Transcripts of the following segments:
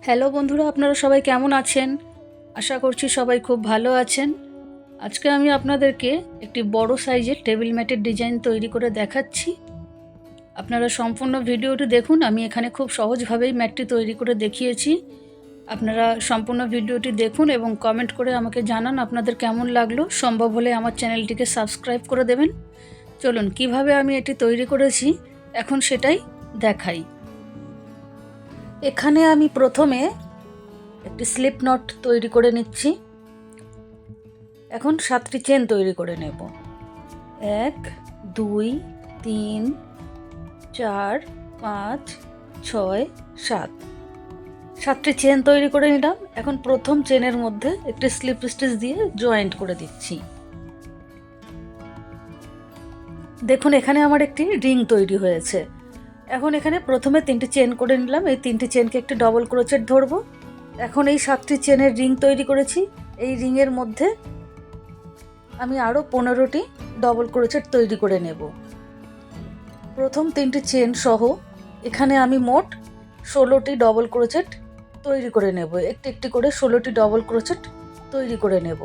Hello বন্ধুরা, আপনারা সবাই কেমন আছেন? আশা করছি সবাই খুব ভালো আছেন। আজকে আমি আপনাদেরকে একটি বড় সাইজের টেবিল ম্যাটের ডিজাইন তৈরি করে দেখাচ্ছি। আপনারা সম্পূর্ণ ভিডিওটি দেখুন। আমি এখানে খুব সহজভাবেই ম্যাটটি তৈরি করে দেখিয়েছি। আপনারা সম্পূর্ণ ভিডিওটি দেখুন এবং কমেন্ট করে আমাকে জানান আপনাদের কেমন লাগলো। সম্ভব হলে আমার চ্যানেলটিকে সাবস্ক্রাইব করে দেবেন। চলুন কিভাবে আমি এটি তৈরি করেছি এখন সেটাই দেখাই। এখানে আমি প্রথমে একটি স্লিপ নট তৈরি করে নিচ্ছি। এখন 7টি চেন তৈরি করে নেব। 1 2 3 4 5 6 7 7টি চেন তৈরি করে নিলাম। এখন প্রথম চেনের মধ্যে একটি স্লিপ স্টিচ দিয়ে জয়েন্ট করে দিচ্ছি। দেখুন এখানে আমার একটি রিং তৈরি হয়েছে। এখন এখানে প্রথমে 3টি চেন করে নিলাম। এই 3টি চেনকে একটি ডবল ক্রোচেট ধরবো। এখন এই 7টি চেনের রিং তৈরি করেছি। এই রিংয়ের মধ্যে আমি আরও 15টি ডবল ক্রোচেট তৈরি করে নেব। প্রথম 3টি চেন সহ এখানে আমি মোট 16টি ডবল ক্রোচেট তৈরি করে নেব। একটি একটি করে 16টি ডবল ক্রোচেট তৈরি করে নেব।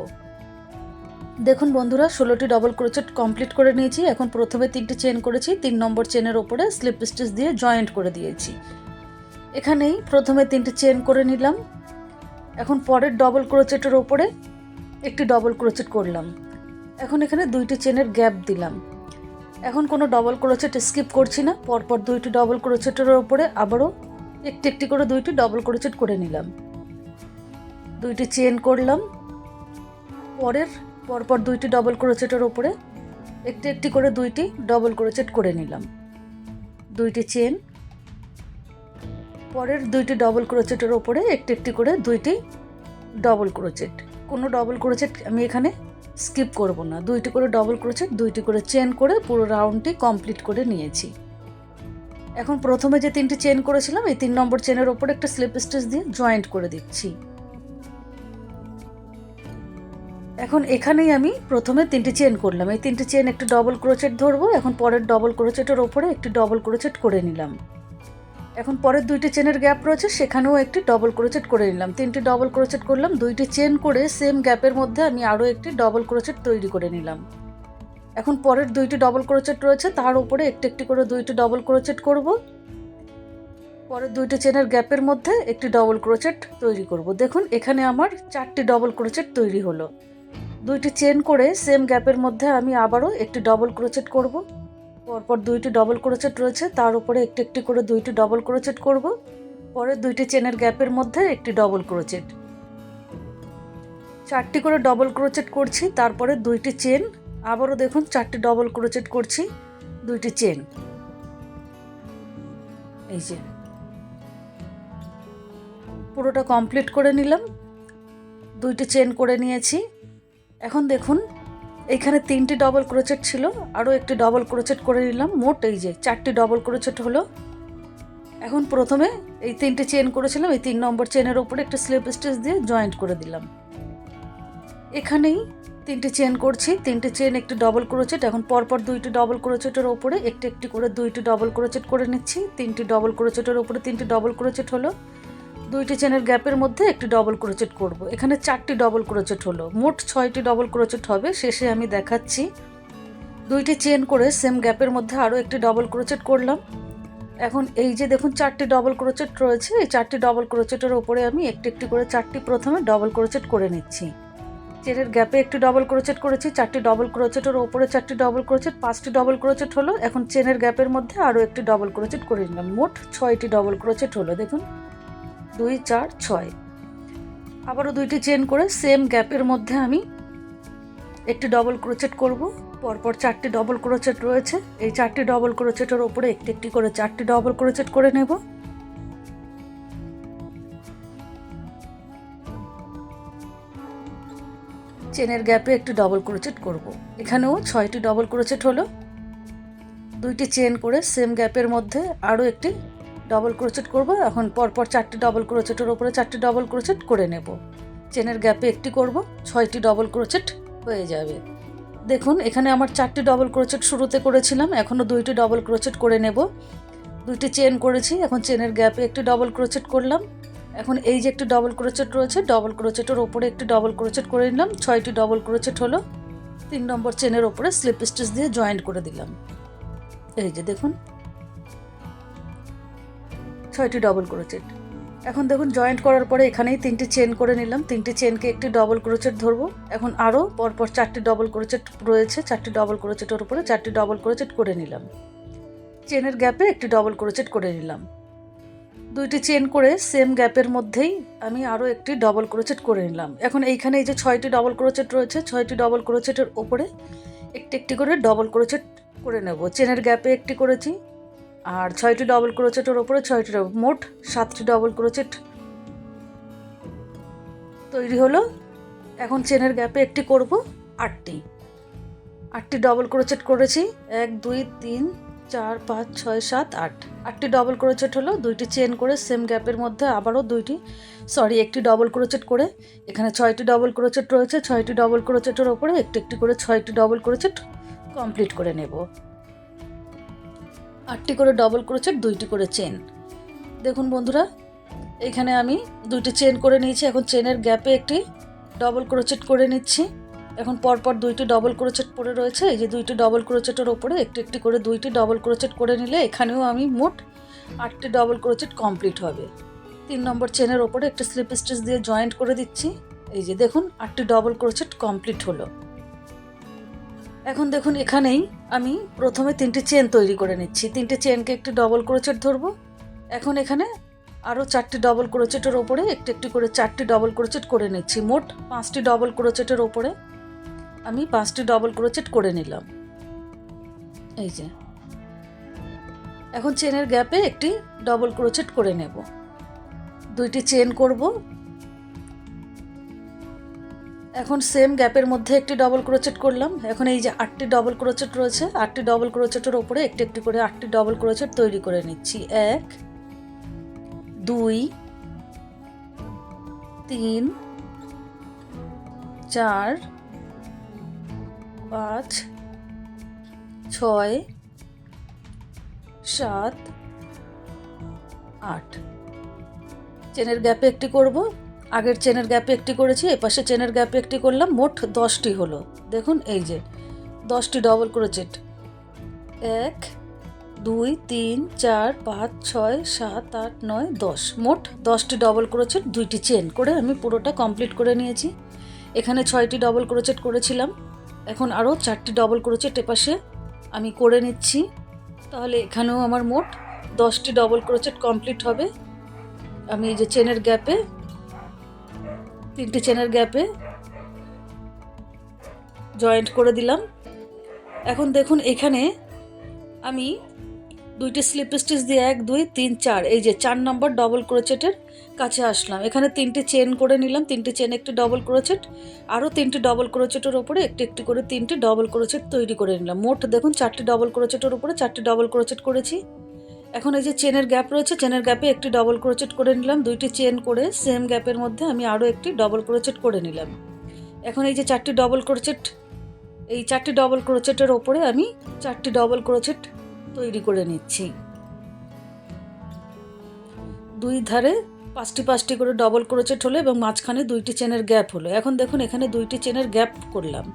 দেখুন বন্ধুরা, 16টি ডবল ক্রোচেট কমপ্লিট করে নিয়েছি। এখন প্রথমে 3টি চেন করেছি, 3 নম্বর চেনের ওপরে স্লিপ স্টিচ দিয়ে জয়েন্ট করে দিয়েছি। এখানেই প্রথমে 3টি চেন করে নিলাম। এখন পরের ডবল ক্রোচেটের ওপরে একটি ডবল ক্রোচেট করলাম। এখন এখানে 2টি চেনের গ্যাপ দিলাম। এখন কোনো ডবল ক্রোচেট স্কিপ করছি না। পরপর 2টি ডবল ক্রোচেটের ওপরে আবারও একটি একটি করে 2টি ডবল ক্রোচেট করে নিলাম। 2টি চেন করলাম। পরপর 2টি ডবল ক্রোচেটের ওপরে একটি একটি করে 2টি ডবল ক্রোচেট করে নিলাম। 2টি চেন, পরের 2টি ডবল ক্রোচেটের ওপরে একটি একটি করে 2টি ডবল ক্রোচেট। কোনো ডবল ক্রোচেট আমি এখানে স্কিপ করব না। 2টি করে ডবল ক্রোচেট, 2টি করে চেন করে পুরো রাউন্ডটি কমপ্লিট করে নিয়েছি। এখন প্রথমে যে 3টি চেন করেছিলাম এই 3 নম্বর চেনের ওপরে একটা স্লিপ স্টিচ দিয়ে জয়েন্ট করে দিচ্ছি। এখন এখানেই আমি প্রথমে 3টি চেন করলাম। এই 3টি চেন একটি ডবল ক্রোচেট ধরবো। এখন পরের ডবল ক্রোচেটের ওপরে একটি ডবল ক্রোচেট করে নিলাম। এখন পরের 2টি চেনের গ্যাপ রয়েছে, সেখানেও একটি ডবল ক্রোচেট করে নিলাম। 3টি ডবল ক্রোচেট করলাম। 2টি চেন করে সেম গ্যাপের মধ্যে আমি আরও একটি ডবল ক্রোচেট তৈরি করে নিলাম। এখন পরের 2টি ডবল ক্রোচেট রয়েছে, তার উপরে একটি একটি করে 2টি ডবল ক্রোচেট করব। পরের 2টি চেনের গ্যাপের মধ্যে একটি ডবল ক্রোচেট তৈরি করব। দেখুন এখানে আমার 4টি ডবল ক্রোচেট তৈরি হলো। 2টি চেন করে সেম গ্যাপের মধ্যে আমি আবারও একটি ডবল ক্রোচেট করব। পরপর 2টি ডবল ক্রোচেট রয়েছে, তার উপরে একটি একটি করে 2টি ডবল ক্রোচেট করব। পরের 2টি চেনের গ্যাপের মধ্যে একটি ডবল ক্রোচেট। 4টি করে ডবল ক্রোচেট করছি, তারপরে 2টি চেন, আবারও দেখুন 4টি ডবল ক্রোচেট করছি, 2টি চেন। এই যে পুরোটা কমপ্লিট করে নিলাম। 2টি চেন করে নিয়েছি। এখন দেখুন এইখানে 3টি ডবল ক্রোচেট ছিল, আরও একটি ডবল ক্রোচেট করে নিলাম। মোট এই যে 4টি ডবল ক্রোচেট হলো। এখন প্রথমে এই 3টি চেন করেছিলাম, এই 3 নম্বর চেনের উপরে একটা স্লিপ স্টিচ দিয়ে জয়েন্ট করে দিলাম। এখানেই 3টি চেন করছি, 3টি চেন একটি ডবল ক্রোচেট। এখন পরপর 2টি ডবল ক্রোচেটের ওপরে একটি একটি করে 2টি ডবল ক্রোচেট করে নিচ্ছি। 3টি ডবল ক্রোচেটের ওপরে 3টি ডবল ক্রোচেট হলো। 2টি চেনের গ্যাপের মধ্যে একটি ডবল ক্রোচেট করব। এখানে 4টি ডবল ক্রোচেট হলো। মোট 6টি ডবল ক্রোচেট হবে, শেষে আমি দেখাচ্ছি। 2টি চেন করে সেম গ্যাপের মধ্যে আরও একটি ডবল ক্রোচেট করলাম। এখন এই যে দেখুন 4টি ডবল ক্রোচেট রয়েছে, এই 4টি ডবল ক্রোচেটের ওপরে আমি একটি একটি করে 4টি প্রথমে ডবল ক্রোচেট করে নিচ্ছি। চেনের গ্যাপে একটি ডবল ক্রোচেট করেছি, 4টি ডবল ক্রোচেটের ওপরে 4টি ডবল ক্রোচেট, 5টি ডবল ক্রোচেট হলো। এখন চেনের গ্যাপের মধ্যে আরও একটি ডবল ক্রোচেট করে নিলাম। মোট 6টি ডবল ক্রোচেট হলো। দেখুন 2 4 6। আবারও 2টি চেন করে সেম গ্যাপের মধ্যে আমি একটি ডবল ক্রোচেট করব। পরপর 4টি ডবল ক্রোচেট রয়েছে, এই 4টি ডবল ক্রোচেটের ওপরে একটি একটি করে 4টি ডবল ক্রোচেট করে নেব। চেনের গ্যাপে একটি ডবল ক্রোচেট করব। এখানেও 6টি ডবল ক্রোচেট হলো। 2টি চেন করে সেম গ্যাপের মধ্যে আরও একটি ডবল ক্রোচেট করব। এখন পরপর 4টি ডবল ক্রোচেটের ওপরে 4টি ডবল ক্রোচেট করে নেব। চেনের গ্যাপে একটি করব, 6টি ডবল ক্রোচেট হয়ে যাবে। দেখুন এখানে আমার 4টি ডবল ক্রোচেট শুরুতে করেছিলাম, এখনও 2টি ডবল ক্রোচেট করে নেব। 2টি চেন করেছি, এখন চেনের গ্যাপে একটি ডবল ক্রোচেট করলাম। এখন এই যে একটি ডবল ক্রোচেট রয়েছে, ডবল ক্রোচেটের ওপরে একটি ডবল ক্রোচেট করে নিলাম, 6টি ডবল ক্রোচেট হলো। 3 নম্বর চেনের ওপরে স্লিপ স্টিচ দিয়ে জয়েন্ট করে দিলাম। এই যে দেখুন 6টি ডবল ক্রোচেট। এখন দেখুন জয়েন্ট করার পরে এখানেই 3টি চেন করে নিলাম, 3টি চেনকে একটি ডবল ক্রোচেট ধরবো। এখন আরও পরপর 4টি ডবল ক্রোচেট রয়েছে, 4টি ডবল ক্রোচেটের উপরে 4টি ডবল ক্রোচেট করে নিলাম। চেনের গ্যাপে একটি ডবল ক্রোচেট করে নিলাম। 2টি চেন করে সেম গ্যাপের মধ্যেই আমি আরও একটি ডবল ক্রোচেট করে নিলাম। এখন এইখানে এই যে 6টি ডবল ক্রোচেট রয়েছে, 6টি ডবল ক্রোচেটের ওপরে একটি একটি করে ডবল ক্রোচেট করে নেব। চেনের গ্যাপে একটি করেছি, আর 6টি ডবল ক্রোচেটের ওপরে 6টি, মোট 7টি ডবল ক্রোচেট তৈরি হলো। এখন চেনের গ্যাপে একটি করব 8টি ডবল ক্রোচেট করেছি। 1 2 3 4 5 6 7 8, 8টি ডবল ক্রোচেট হলো। 2টি চেন করে সেম গ্যাপের মধ্যে আবারও একটি ডবল ক্রোচেট করে এখানে 6টি ডবল ক্রোচেট রয়েছে, 6টি ডবল ক্রোচেটের ওপরে একটি একটি করে 6টি ডবল ক্রোচেট কমপ্লিট করে নেব। 8টি করে ডবল ক্রোচেট, 2টি করে চেন। দেখুন বন্ধুরা, এখানে আমি 2টি চেন করে নিয়েছি। এখন চেনের গ্যাপে একটি ডবল ক্রোচেট করে নিচ্ছি। এখন পরপর 2টি ডবল ক্রোচেট পড়ে রয়েছে, এই যে 2টি ডবল ক্রোচেটের ওপরে একটি একটি করে 2টি ডবল ক্রোচেট করে নিলে এখানেও আমি মোট 8টি ডবল ক্রোচেট কমপ্লিট হবে। 3 নম্বর চেনের ওপরে একটি স্লিপ স্টিচ দিয়ে জয়েন্ট করে দিচ্ছি। এই যে দেখুন 8টি ডবল ক্রোচেট কমপ্লিট হলো। এখন দেখুন এখানেই আমি প্রথমে 3টি চেন তৈরি করে নিচ্ছি। 3টি চেনকে একটি ডবল ক্রোচেট ধরবো। এখন এখানে আরও 4টি ডবল ক্রোচেটের ওপরে একটি একটি করে 4টি ডবল ক্রোচেট করে নিচ্ছি। মোট 5টি ডবল ক্রোচেটের ওপরে আমি 5টি ডবল ক্রোচেট করে নিলাম। এই যে এখন চেনের গ্যাপে একটি ডবল ক্রোচেট করে নেব। 2টি চেন করব। এখন সেম গ্যাপের মধ্যে একটি ডবল ক্রোচেট করলাম। এখন এই যে 8টি ডবল ক্রোচেট রয়েছে, 8টি ডবল ক্রোচেটের ওপরে একটি একটি করে 8টি ডবল ক্রোচেট তৈরি করে নিচ্ছি। 1 2 3 4 5 6 7 8। চেনের গ্যাপে একটি করব। আগের চেনের গ্যাপে একটি করেছি, এপাশে চেনের গ্যাপে একটি করলাম, মোট 10টি হলো। দেখুন এই যে 10টি ডবল ক্রোচেট, 1 2 3 4 5 6 7 8 9 10, মোট 10টি ডবল ক্রোচেট 2টি চেন করে আমি পুরোটা কমপ্লিট করে নিয়েছি। এখানে 6টি ডবল ক্রোচেট করেছিলাম, এখন আরও 4টি ডবল ক্রোচেট এপাশে আমি করে নিচ্ছি। তাহলে এখানেও আমার মোট 10টি ডবল ক্রোচেট কমপ্লিট হবে। আমি এই যে চেনের গ্যাপে 3টি চেনের গ্যাপে জয়েন্ট করে দিলাম। এখন দেখুন এখানে আমি 2টি স্লিপ স্টিচ দিয়ে 1 2 3 4, এই যে 4 নম্বর ডবল ক্রোচেটের কাছে আসলাম। এখানে 3টি চেন করে নিলাম, 3টি চেন একটি ডবল ক্রোচেট, আরও 3টি ডবল ক্রোচেটের ওপরে একটি একটি করে 3টি ডবল ক্রোচেট তৈরি করে নিলাম। মোট দেখুন 4টি ডবল ক্রোচেটের উপরে 4টি ডবল ক্রোচেট করেছি। এখন এই যে চেনের গ্যাপ রয়েছে, চেনের গ্যাপে একটি ডবল ক্রোচেট করে নিলাম। 2টি চেন করে সেম গ্যাপের মধ্যে আমি আরও একটি ডবল ক্রোচেট করে নিলাম। এখন এই যে 4টি ডবল ক্রোচেট, এই 4টি ডবল ক্রোচেটের ওপরে আমি 4টি ডবল ক্রোচেট তৈরি করে নিচ্ছি। 2 ধারে 5টি করে ডবল ক্রোচেট হলো এবং মাঝখানে 2টি চেনের গ্যাপ হলো। এখন দেখুন এখানে 2টি চেনের গ্যাপ করলাম।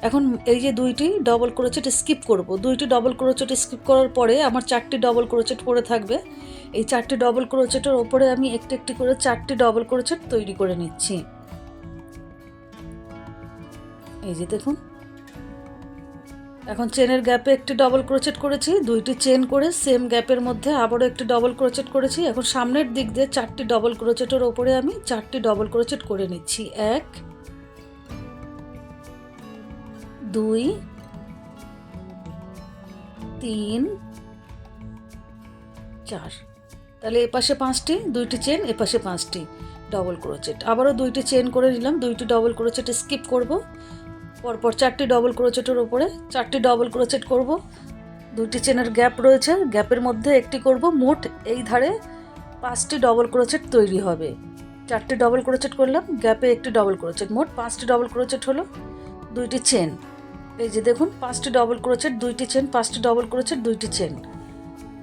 এখন এই যে 2টি ডবল ক্রোচেট স্কিপ করব। 2টি ডবল ক্রোচেট স্কিপ করার পরে আমার 4টি ডবল ক্রোচেট পড়ে থাকবে। এই 4টি ডবল ক্রোচেটের ওপরে আমি একটি একটি করে 4টি ডবল ক্রোচেট তৈরি করে নিচ্ছি। এই যে দেখুন এখন চেনের গ্যাপে একটি ডবল ক্রোচেট করেছি, 2টি চেন করে সেম গ্যাপের মধ্যে আবারও একটি ডবল ক্রোচেট করেছি। এখন সামনের দিক দিয়ে 4টি ডবল ক্রোচেটের ওপরে আমি 4টি ডবল ক্রোচেট করে নিচ্ছি। 1 2 3 4, তাহলে এপাশে 5টি, 2টি চেন, এপাশে 5টি ডবল ক্রোচেট, আবারও 2টি চেন করে নিলাম, 2টি ডবল ক্রোচেট স্কিপ করব। পরপর 4টি ডবল ক্রোচেটের ওপরে 4টি ডবল ক্রোচেট করব। 2টি চেনের গ্যাপ রয়েছে, গ্যাপের মধ্যে একটি করব। মোট এই ধারে 5টি ডবল ক্রোচেট তৈরি হবে। 4টি ডবল ক্রোচেট করলাম, গ্যাপে একটি ডবল ক্রোচেট, মোট 5টি ডবল ক্রোচেট হলো। 2টি চেন, এই যে দেখুন 5টি ডবল ক্রোচেট, 2টি চেন, 5টি ডবল ক্রোচেট, 2টি চেন,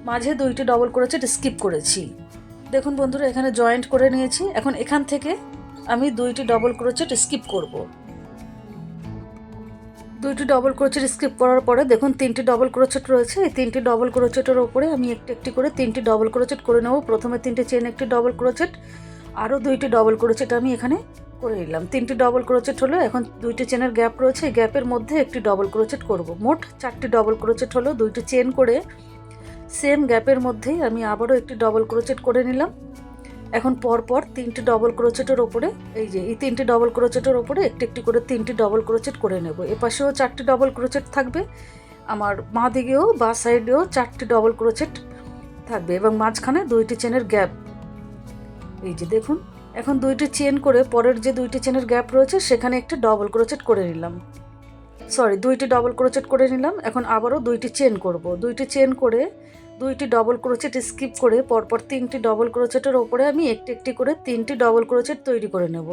মাঝে 2টি ডবল ক্রোচেট স্কিপ করেছি। দেখুন বন্ধুরা, এখানে জয়েন্ট করে নিয়েছি। এখন এখান থেকে আমি দুইটি ডবল ক্রোচেট স্কিপ করব। দুইটি ডবল ক্রোচেট স্কিপ করার পরে দেখুন তিনটি ডবল ক্রোচেট রয়েছে। এই তিনটি ডবল ক্রোচেটের ওপরে আমি একটি একটি করে তিনটি ডবল ক্রোচেট করে নেব। প্রথমে তিনটি চেন, একটি ডবল ক্রোচেট, আরও দুইটি ডবল ক্রোচেট আমি এখানে করে নিলাম। তিনটি ডবল ক্রোচেট হলো। এখন দুইটি চেনের গ্যাপ রয়েছে, এই গ্যাপের মধ্যে একটি ডবল ক্রোচেট করব। মোট চারটি ডবল ক্রোচেট হলো। দুইটি চেন করে সেম গ্যাপের মধ্যেই আমি আবারও একটি ডবল ক্রোচেট করে নিলাম। এখন পরপর তিনটি ডবল ক্রোচেটের ওপরে এই তিনটি ডবল ক্রোচেটের ওপরে একটি একটি করে তিনটি ডবল ক্রোচেট করে নেব। এপাশেও চারটি ডবল ক্রোচেট থাকবে, আমার বাঁ দিকেও বা সাইডেও চারটি ডবল ক্রোচেট থাকবে এবং মাঝখানে দুইটি চেনের গ্যাপ। এই যে দেখুন, এখন দুইটি চেন করে পরের যে দুইটি চেনের গ্যাপ রয়েছে সেখানে একটি ডবল ক্রোচেট করে নিলাম। দুইটি ডবল ক্রোচেট করে নিলাম। এখন আবারও দুইটি চেন করব। দুইটি চেন করে দুইটি ডবল ক্রোচেট স্কিপ করে পরপর তিনটি ডবল ক্রোচেটের ওপরে আমি একটি একটি করে তিনটি ডবল ক্রোচেট তৈরি করে নেব।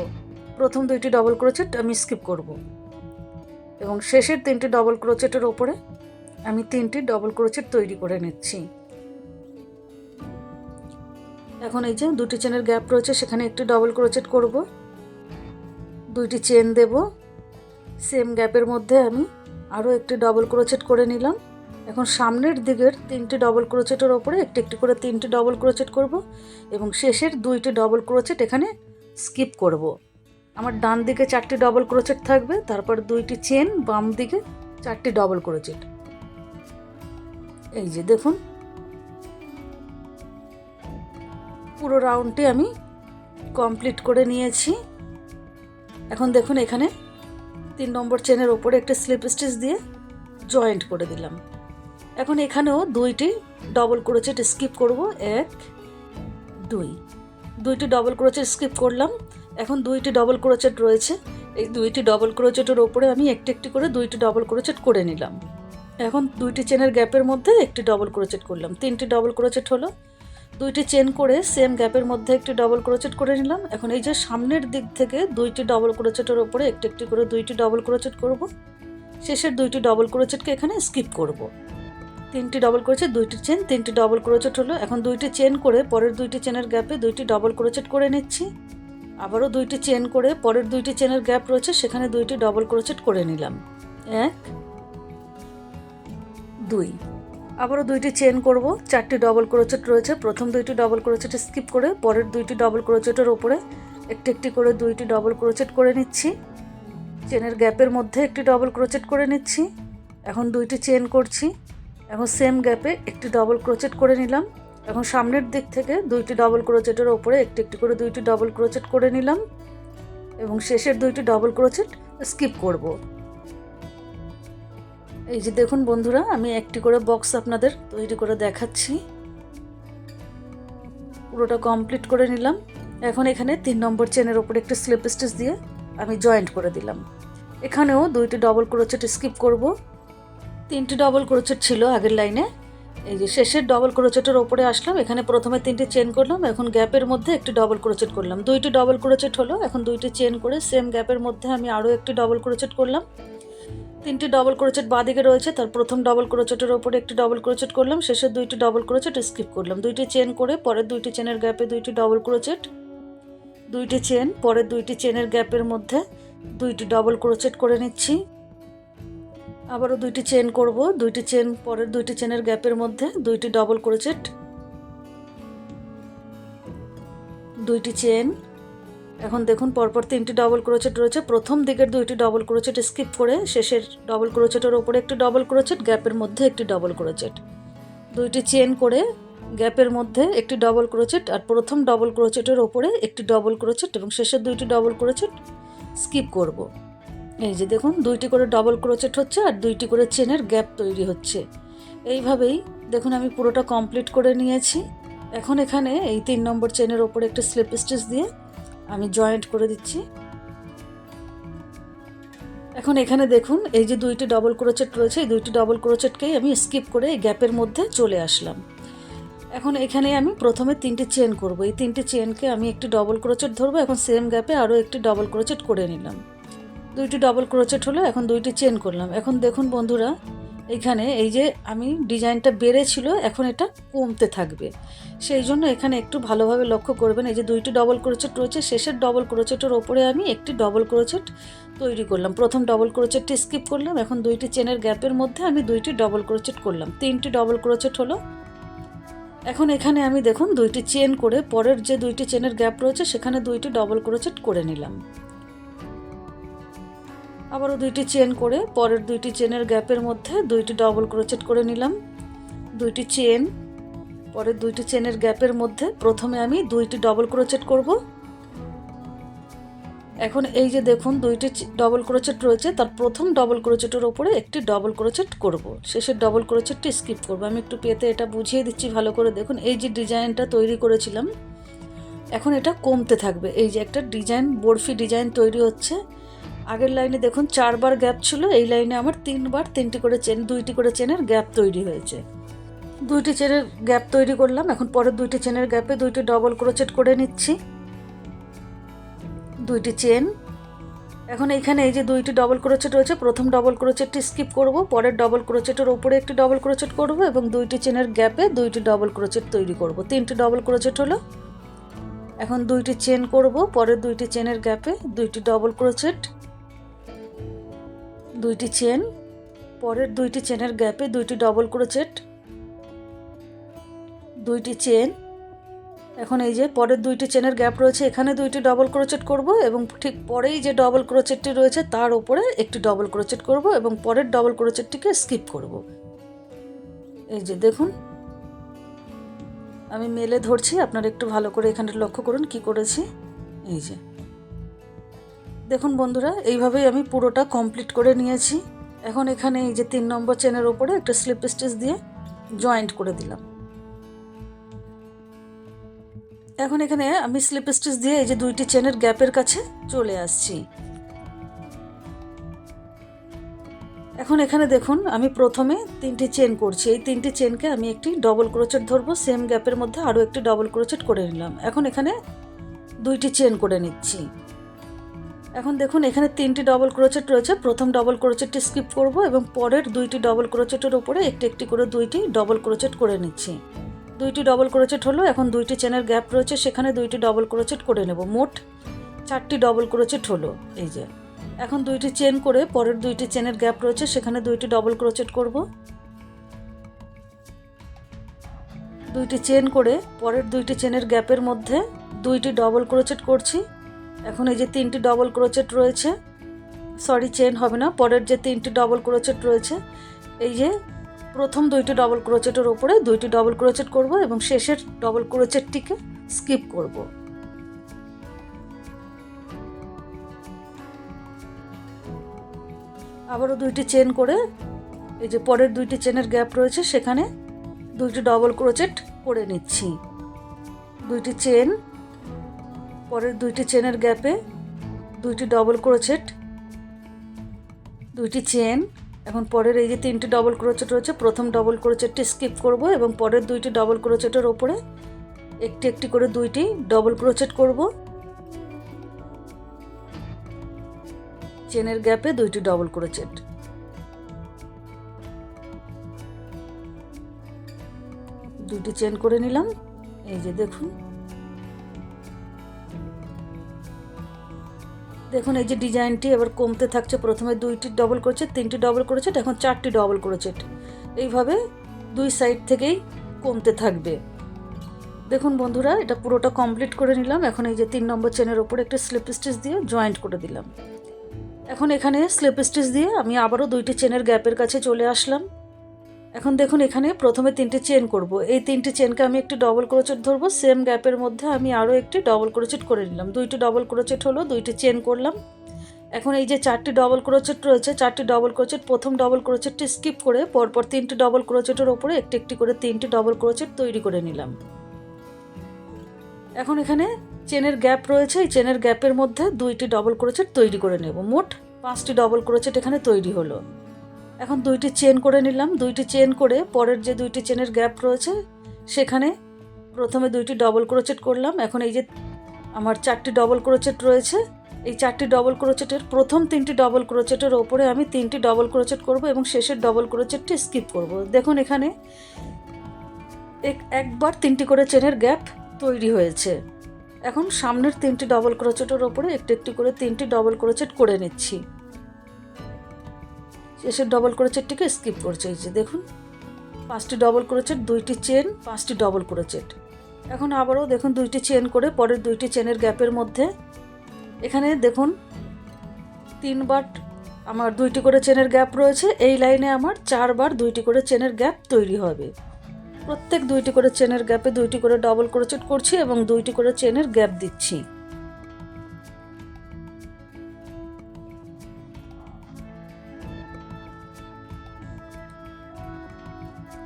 প্রথম দুইটি ডবল ক্রোচেট আমি স্কিপ করব এবং শেষের তিনটি ডবল ক্রোচেটের ওপরে আমি তিনটি ডবল ক্রোচেট তৈরি করে নিচ্ছি। এখন এই যে দুটি চেনের গ্যাপ রয়েছে সেখানে একটি ডবল ক্রোচেট করব, দুইটি চেন দেব, সেম গ্যাপের মধ্যে আমি আরও একটি ডবল ক্রোচেট করে নিলাম। এখন সামনের দিকের তিনটি ডবল ক্রোচেটের ওপরে একটি একটি করে তিনটি ডবল ক্রোচেট করব এবং শেষের দুইটি ডবল ক্রোচেট এখানে স্কিপ করব। আমার ডান দিকে চারটি ডবল ক্রোচেট থাকবে, তারপর দুইটি চেন, বাম দিকে চারটি ডবল ক্রোচেট। এই যে দেখুন, পুরো রাউন্ডটি আমি কমপ্লিট করে নিয়েছি। এখন দেখুন এখানে 3 নম্বর চেনের ওপরে একটা স্লিপ স্টিচ দিয়ে জয়েন্ট করে দিলাম। এখন এখানেও দুইটি ডবল ক্রোচেট স্কিপ করব, 1 2, দুইটি ডবল ক্রোচেট স্কিপ করলাম। এখন দুইটি ডবল ক্রোচেট রয়েছে, এই দুইটি ডবল ক্রোচেটের ওপরে আমি একটি একটি করে দুইটি ডবল ক্রোচেট করে নিলাম। এখন দুইটি চেনের গ্যাপের মধ্যে একটি ডবল ক্রোচেট করলাম, তিনটি ডবল ক্রোচেট হলো। দুইটি চেন করে সেম গ্যাপের মধ্যে একটি ডবল ক্রোচেট করে নিলাম। এখন এই যে সামনের দিক থেকে দুইটি ডবল ক্রোচেটের ওপরে একটি একটি করে দুইটি ডবল ক্রোচেট করব। শেষের দুইটি ডবল ক্রোচেটকে এখানে স্কিপ করব। তিনটি ডবল ক্রোচেট, দুইটি চেন, তিনটি ডবল ক্রোচেট হলো। এখন দুইটি চেন করে পরের দুইটি চেনের গ্যাপে দুইটি ডবল ক্রোচেট করে নিচ্ছি। আবারও দুইটি চেন করে পরের দুইটি চেনের গ্যাপ রয়েছে সেখানে দুইটি ডবল ক্রোচেট করে নিলাম, 1 2। আবারও দুইটি চেন করব, চারটি ডবল ক্রোচেট রয়েছে। প্রথম দুইটি ডবল ক্রোচেট স্কিপ করে পরের দুইটি ডবল ক্রোচেটের ওপরে একটি একটি করে দুইটি ডবল ক্রোচেট করে নিচ্ছি। চেনের গ্যাপের মধ্যে একটি ডবল ক্রোচেট করে নিচ্ছি। এখন দুইটি চেন করছি, এখন সেম গ্যাপে একটি ডবল ক্রোচেট করে নিলাম। এখন সামনের দিক থেকে দুইটি ডবল ক্রোচেটের ওপরে একটি একটি করে দুইটি ডবল ক্রোচেট করে নিলাম এবং শেষের দুইটি ডবল ক্রোচেট স্কিপ করব। এই যে দেখুন বন্ধুরা, আমি একটি করে বক্স আপনাদের তৈরি করে দেখাচ্ছি। পুরোটা কমপ্লিট করে নিলাম। এখন এখানে 3 নম্বর চেনের ওপরে একটি স্লিপ স্টিচ দিয়ে আমি জয়েন্ট করে দিলাম। এখানেও দুইটি ডবল ক্রোচেট স্কিপ করব। 3টি ডবল ক্রোচেট ছিল আগের লাইনে। এই যে শেষের ডবল ক্রোচেটের ওপরে আসলাম, এখানে প্রথমে 3টি চেন করলাম, এখন গ্যাপের মধ্যে একটি ডবল ক্রোচেট করলাম। দুইটি ডবল ক্রোচেট হলো। এখন দুইটি চেন করে সেম গ্যাপের মধ্যে আমি আরও একটি ডবল ক্রোচেট করলাম। 3টি ডবল ক্রোচেট বাঁদিকে রয়েছে, তার প্রথম ডবল ক্রোচেটের ওপরে একটি ডবল ক্রোচেট করলাম, শেষের দুইটি ডবল ক্রোচেট স্কিপ করলাম। দুইটি চেন করে পরের দুইটি চেনের গ্যাপে দুইটি ডবল ক্রোচেট, দুইটি চেন পরের দুইটি চেনের গ্যাপের মধ্যে দুইটি ডবল ক্রোচেট করে নিচ্ছি। আবারও দুইটি চেন করব, দুইটি চেন পরের দুইটি চেনের গ্যাপের মধ্যে দুইটি ডবল ক্রোচেট, দুইটি চেন। এখন দেখুন পরপর 3টি ডবল ক্রোচেট রয়েছে। প্রথম দিকের দুইটি ডবল ক্রোচেট স্কিপ করে শেষের ডবল ক্রোচেটের ওপরে একটি ডবল ক্রোচেট, গ্যাপের মধ্যে একটি ডবল ক্রোচেট, দুইটি চেন করে গ্যাপের মধ্যে একটি ডবল ক্রোচেট আর প্রথম ডবল ক্রোচেটের ওপরে একটি ডবল ক্রোচেট এবং শেষের দুইটি ডবল ক্রোচেট স্কিপ করব। এই যে দেখুন, দুইটি করে ডবল ক্রোচেট হচ্ছে আর দুইটি করে চেনের গ্যাপ তৈরি হচ্ছে। এইভাবেই দেখুন আমি পুরোটা কমপ্লিট করে নিয়েছি। এখন এখানে এই 3 নম্বর চেনের ওপরে একটা স্লিপ স্টিচ দিয়ে আমি জয়েন্ট করে দিচ্ছি। এখন এখানে দেখুন এই যে দুইটি ডবল ক্রোচেট রয়েছে, এই দুইটি ডবল ক্রোচেটকেই আমি স্কিপ করে এই গ্যাপের মধ্যে চলে আসলাম। এখন এখানে আমি প্রথমে 3টি চেন করব। এই 3টি চেনকে আমি একটি ডবল ক্রোচেট ধরবো। এখন সেম গ্যাপে আরও একটি ডবল ক্রোচেট করে নিলাম। দুইটি ডবল ক্রোচেট হলো। এখন দুইটি চেন করলাম। এখন দেখুন বন্ধুরা, এইখানে এই যে আমি ডিজাইনটা বেড়েছিল, এখন এটা কমতে থাকবে, সেই জন্য এখানে একটু ভালোভাবে লক্ষ্য করবেন। এই যে দুইটি ডবল ক্রোচেট রয়েছে, শেষের ডবল ক্রোচেটের ওপরে আমি একটি ডবল ক্রোচেট তৈরি করলাম। প্রথম ডবল ক্রোচেটটি স্কিপ করলাম, এখন দুইটি চেনের গ্যাপের মধ্যে আমি দুইটি ডবল ক্রোচেট করলাম, তিনটি ডবল ক্রোচেট হলো। এখন এখানে আমি দেখুন দুইটি চেন করে পরের যে দুইটি চেনের গ্যাপ রয়েছে সেখানে দুইটি ডবল ক্রোচেট করে নিলাম। আবারও দুইটি চেন করে পরের দুইটি চেনের গ্যাপের মধ্যে দুইটি ডবল ক্রোচেট করে নিলাম, দুইটি চেন, পরের দুইটি চেনের গ্যাপের মধ্যে প্রথমে আমি দুইটি ডবল ক্রোচেট করব। এখন এই যে দেখুন দুইটি ডবল ক্রোচেট রয়েছে, তার প্রথম ডবল ক্রোচেটের ওপরে একটি ডবল ক্রোচেট করব, শেষের ডবল ক্রোচেটটি স্কিপ করব। আমি একটু পেতে এটা বুঝিয়ে দিচ্ছি ভালো করে দেখুন। এই যে ডিজাইনটা তৈরি করেছিলাম, এখন এটা কমতে থাকবে। এই যে একটা ডিজাইন, বরফি ডিজাইন তৈরি হচ্ছে। আগের লাইনে দেখুন 4বার গ্যাপ ছিল, এই লাইনে আমার 3বার 3টি করে চেন, 2টি করে চেনের গ্যাপ তৈরি হয়েছে। 2টি চেনের গ্যাপ তৈরি করলাম, এখন পরের 2টি চেনের গ্যাপে 2টি ডবল ক্রোচেট করে নিচ্ছি, 2টি চেন। এখন এইখানে এই যে 2টি ডবল ক্রোচেট রয়েছে, প্রথম ডবল ক্রোচেটটি স্কিপ করব, পরের ডবল ক্রোচেটের ওপরে একটি ডবল ক্রোচেট করব এবং 2টি চেনের গ্যাপে 2টি ডবল ক্রোচেট তৈরি করব, 3টি ডবল ক্রোচেট হলো। এখন 2টি চেন করব, পরের 2টি চেনের গ্যাপে 2টি ডবল ক্রোচেট, 2টি চেন, পরের 2টি চেনের গ্যাপে 2টি ডবল ক্রোচেট, 2টি চেন। এখন এই যে পরের 2টি চেনের গ্যাপ রয়েছে, এখানে 2টি ডবল ক্রোচেট করব এবং ঠিক পরেই যে ডবল ক্রোচেটটি রয়েছে তার উপরে একটি ডবল ক্রোচেট করব এবং পরের ডবল ক্রোচেটটিকে স্কিপ করব। এই যে দেখুন আমি মেলে ধরছি, আপনারা একটু ভালো করে এখানে লক্ষ্য করুন কি করেছি। এই যে দেখুন বন্ধুরা, এইভাবেই আমি পুরোটা কমপ্লিট করে নিয়েছি। এখন এখানে এই যে 3 নম্বর চেনের ওপরে একটা স্লিপ স্টিচ দিয়ে জয়েন্ট করে দিলাম। এখন এখানে আমি স্লিপ স্টিচ দিয়ে এই যে 2টি চেনের গ্যাপের কাছে চলে আসছি। এখন এখানে দেখুন আমি প্রথমে 3টি চেন করছি, এই 3টি চেনকে আমি একটি ডবল ক্রোচেট ধরবো, সেম গ্যাপের মধ্যে আরও একটি ডবল ক্রোচেট করে নিলাম। এখন এখানে 2টি চেন করে নিচ্ছি। এখন দেখুন এখানে 3টি ডবল ক্রোচেট রয়েছে, প্রথম ডবল ক্রোচেটটি স্কিপ করব এবং পরের 2টি ডবল ক্রোচেটের উপরে একটি একটি করে 2টি ডবল ক্রোচেট করে নিচ্ছি। 2টি ডবল ক্রোচেট হলো, এখন 2টি চেনের গ্যাপ রয়েছে সেখানে 2টি ডবল ক্রোচেট করে নেব, মোট 4টি ডবল ক্রোচেট হলো। এই যে এখন 2টি চেন করে পরের 2টি চেনের গ্যাপ রয়েছে সেখানে 2টি ডবল ক্রোচেট করব, 2টি চেন করে পরের 2টি চেনের গ্যাপের মধ্যে 2টি ডবল ক্রোচেট করছি। এখন এই যে 3টি ডবল ক্রোচেট রয়েছে, সরি চেন হবে না, পরের যে 3টি ডবল ক্রোচেট রয়েছে এই যে প্রথম 2টি ডবল ক্রোচেটের ওপরে 2টি ডবল ক্রোচেট করব এবং শেষের ডবল ক্রোচেটটিকে স্কিপ করব। আবারও 2টি চেন করে এই যে পরের 2টি চেনের গ্যাপ রয়েছে সেখানে 2টি ডবল ক্রোচেট করে নিচ্ছি, 2টি চেন, পরের 2টি চেনের গ্যাপে 2টি ডবল ক্রোচেট, 2টি চেন। এখন পরের এই যে 3টি ডবল ক্রোচেট রয়েছে, প্রথম ডবল ক্রোচেটটি স্কিপ করব এবং পরের 2টি ডবল ক্রোচেটের ওপরে একটি একটি করে 2টি ডবল ক্রোচেট করব, চেনের গ্যাপে 2টি ডবল ক্রোচেট, 2টি চেন করে নিলাম। এই যে দেখুন দেখুন এই যে ডিজাইনটি এবার কমতে থাকছে, প্রথমে 2টি ডবল ক্রোচেট, 3টি ডবল ক্রোচেট, এখন 4টি ডবল ক্রোচেট, এইভাবে 2 সাইড থেকেই কমতে থাকবে। দেখুন বন্ধুরা এটা পুরোটা কমপ্লিট করে নিলাম। এখন এই যে 3 নম্বর চেনের ওপরে একটা স্লিপ স্টিচ দিয়ে জয়েন্ট করে দিলাম। এখন এখানে স্লিপ স্টিচ দিয়ে আমি আবারও 2টি চেনের গ্যাপের কাছে চলে আসলাম। এখন দেখুন এখানে প্রথমে 3টি চেন করব, এই 3টি চেনকে আমি একটি ডবল ক্রোচেট ধরবো, সেম গ্যাপের মধ্যে আমি আরও একটি ডবল ক্রোচেট করে নিলাম, 2টি ডবল ক্রোচেট হলো, 2টি চেন করলাম। এখন এই যে 4টি ডবল ক্রোচেট রয়েছে, 4টি ডবল ক্রোচেট, প্রথম ডবল ক্রোচেটটি স্কিপ করে পরপর 3টি ডবল ক্রোচেটের ওপরে একটি একটি করে 3টি ডবল ক্রোচেট তৈরি করে নিলাম। এখন এখানে চেনের গ্যাপ রয়েছে, এই চেনের গ্যাপের মধ্যে 2টি ডবল ক্রোচেট তৈরি করে নেব, মোট 5টি ডবল ক্রোচেট এখানে তৈরি হলো। এখন 2টি চেন করে নিলাম, 2টি চেন করে পরের যে 2টি চেনের গ্যাপ রয়েছে সেখানে প্রথমে 2টি ডবল ক্রোচেট করলাম। এখন এই যে আমার 4টি ডবল ক্রোচেট রয়েছে, এই 4টি ডবল ক্রোচেটের প্রথম 3টি ডবল ক্রোচেটের ওপরে আমি 3টি ডবল ক্রোচেট করব এবং শেষের ডবল ক্রোচেটটি স্কিপ করব। দেখুন এখানে একবার 3টি করে চেনের গ্যাপ তৈরি হয়েছে। এখন সামনের 3টি ডবল ক্রোচেটের ওপরে একটু একটু করে 3টি ডবল ক্রোচেট করে নিচ্ছি। শেষের ডবল ক্রোচেটটিকে স্কিপ করছি। এই যে দেখুন 5টি ডবল ক্রোচেট, 2টি চেন, 5টি ডবল ক্রোচেট। এখন আবারও দেখুন 2টি চেন করে পরের 2টি চেনের গ্যাপের মধ্যে এখানে দেখুন 3বার আমার 2টি করে চেনের গ্যাপ রয়েছে। এই লাইনে আমার 4বার 2টি করে চেনের গ্যাপ তৈরি হবে। প্রত্যেক 2টি করে চেনের গ্যাপে 2টি করে ডবল ক্রোচেট করছি এবং 2টি করে চেনের গ্যাপ দিচ্ছি।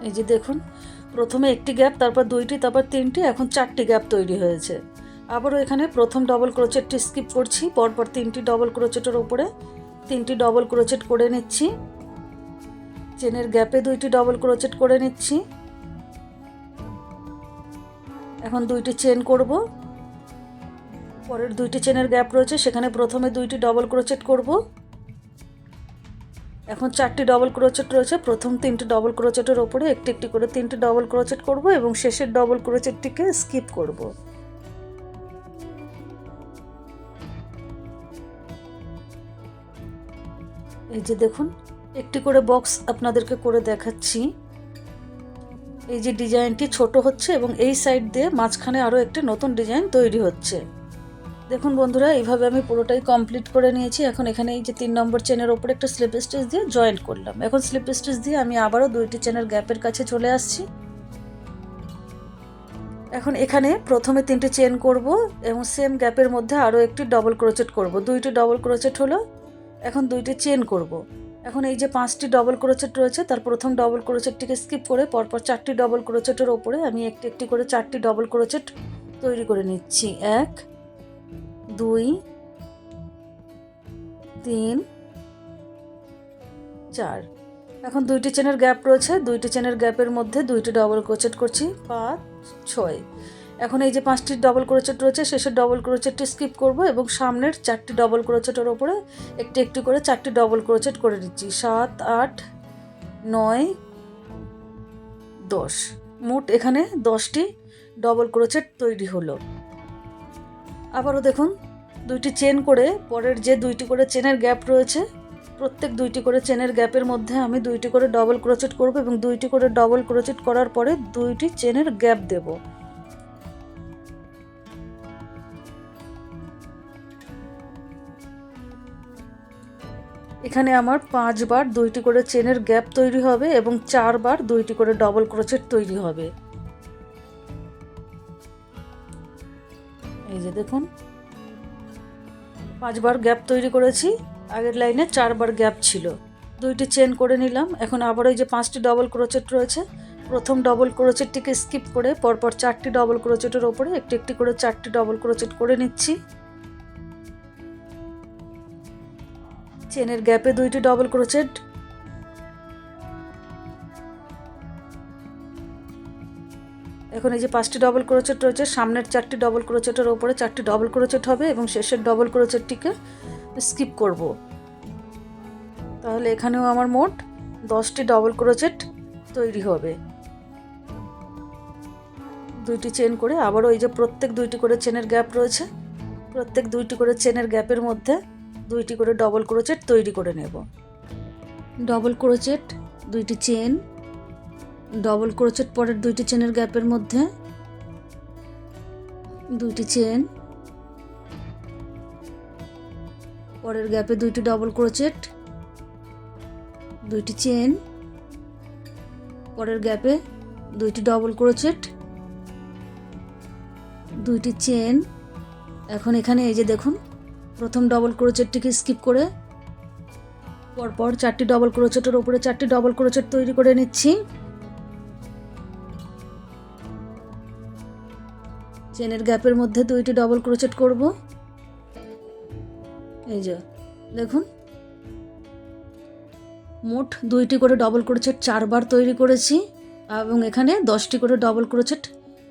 এই যে দেখুন প্রথমে একটি গ্যাপ, তারপর 2টি, তারপর 3টি, এখন 4টি গ্যাপ তৈরি হয়েছে। আবারও এখানে প্রথম ডবল ক্রোচেটটি স্কিপ করছি, পরপর 3টি ডবল ক্রোচেটের ওপরে 3টি ডবল ক্রোচেট করে নিচ্ছি। চেনের গ্যাপে 2টি ডবল ক্রোচেট করে নিচ্ছি। এখন 2টি চেন করব। পরের 2টি চেনের গ্যাপ রয়েছে, সেখানে প্রথমে 2টি ডবল ক্রোচেট করব। এখন 4টি ডবল ক্রোচেট রয়েছে, প্রথম 3টি ডবল ক্রোচেটের ওপরে একটি একটি করে 3টি ডবল ক্রোচেট করব এবং শেষের ডবল ক্রোচেটটিকে স্কিপ করব। এই যে দেখুন একটি করে বক্স আপনাদেরকে করে দেখাচ্ছি। এই যে ডিজাইনটি ছোট হচ্ছে এবং এই সাইড দিয়ে মাঝখানে আরও একটি নতুন ডিজাইন তৈরি হচ্ছে। দেখুন বন্ধুরা, এইভাবে আমি পুরোটাই কমপ্লিট করে নিয়েছি। এখন এখানে এই যে 3 নম্বর চেনের ওপরে একটা স্লিপ স্টিচ দিয়ে জয়েন্ট করলাম। এখন স্লিপ স্টিচ দিয়ে আমি আবারও 2টি চেনের গ্যাপের কাছে চলে আসছি। এখন এখানে প্রথমে 3টি চেন করব এবং সেম গ্যাপের মধ্যে আরও একটি ডবল ক্রোচেট করব। 2টি ডবল ক্রোচেট হলো, এখন 2টি চেন করব। এখন এই যে 5টি ডবল ক্রোচেট রয়েছে, তার প্রথম ডবল ক্রোচেটটিকে স্কিপ করে পরপর 4টি ডবল ক্রোচেটের ওপরে আমি একটি একটি করে 4টি ডবল ক্রোচেট তৈরি করে নিচ্ছি। 1 2 3 4। এখন 2টি চেনের গ্যাপ রয়েছে, 2টি চেনের গ্যাপের মধ্যে 2টি ডবল ক্রোচেট করছি। 5 6। এখন এই যে 5টি ডবল ক্রোচেট রয়েছে, শেষের ডবল ক্রোচেটটি স্কিপ করব এবং সামনের 4টি ডবল ক্রোচেটের ওপরে একটি একটি করে 4টি ডবল ক্রোচেট করে দিচ্ছি। 7 8 9 10। মোট এখানে 10টি ডবল ক্রোচেট তৈরি হলো। আবারও দেখুন 2টি চেন করে পরের যে 2টি করে চেনের গ্যাপ রয়েছে, প্রত্যেক 2টি করে চেনের গ্যাপের মধ্যে আমি 2টি করে ডবল ক্রোচেট করব এবং 2টি করে ডবল ক্রোচেট করার পরে 2টি চেনের গ্যাপ দেব। এখানে আমার 5বার 2টি করে চেনের গ্যাপ তৈরি হবে এবং 4বার 2টি করে ডবল ক্রোচেট তৈরি হবে। এই যে দেখুন 5বার গ্যাপ তৈরি করেছি, আগের লাইনে 4বার গ্যাপ ছিল। 2টি চেন করে নিলাম। এখন আবার এই যে 5টি ডবল ক্রোচেট রয়েছে, প্রথম ডবল ক্রোচেটটিকে স্কিপ করে পরপর 4টি ডবল ক্রোচেটের ওপরে একটি একটি করে 4টি ডবল ক্রোচেট করে নিচ্ছি। চেনের গ্যাপে 2টি ডবল ক্রোচেট। এখন এই যে 5টি ডবল ক্রোচেট রয়েছে, সামনের 4টি ডবল ক্রোচেটের ওপরে 4টি ডবল ক্রোচেট হবে এবং শেষের ডবল ক্রোচেটটিকে স্কিপ করব। তাহলে এখানেও আমার মোট 10টি ডবল ক্রোচেট তৈরি হবে। 2টি চেন করে আবারও এই যে প্রত্যেক 2টি করে চেনের গ্যাপ রয়েছে, প্রত্যেক 2টি করে চেনের গ্যাপের মধ্যে 2টি করে ডবল ক্রোচেট তৈরি করে নেব। ডবল ক্রোচেট, 2টি চেন, ডবল ক্রোচেট পরের 2টি চেনের গ্যাপের মধ্যে 2টি চেন, পরের গ্যাপে 2টি ডবল ক্রোচেট, 2টি চেন, পরের গ্যাপে 2টি ডবল ক্রোচেট, 2টি চেন। এখন এখানে এই যে দেখুন প্রথম ডবল ক্রোচেটটিকে স্কিপ করে পরপর 4টি ডবল ক্রোচেটের ওপরে 4টি ডবল ক্রোচেট তৈরি করে নিচ্ছি। চেনের গ্যাপের মধ্যে 2টি ডবল ক্রোচেট করব। এই যে দেখুন মোট 2টি করে ডবল ক্রোচেট 4বার তৈরি করেছি এবং এখানে 10টি করে ডবল ক্রোচেট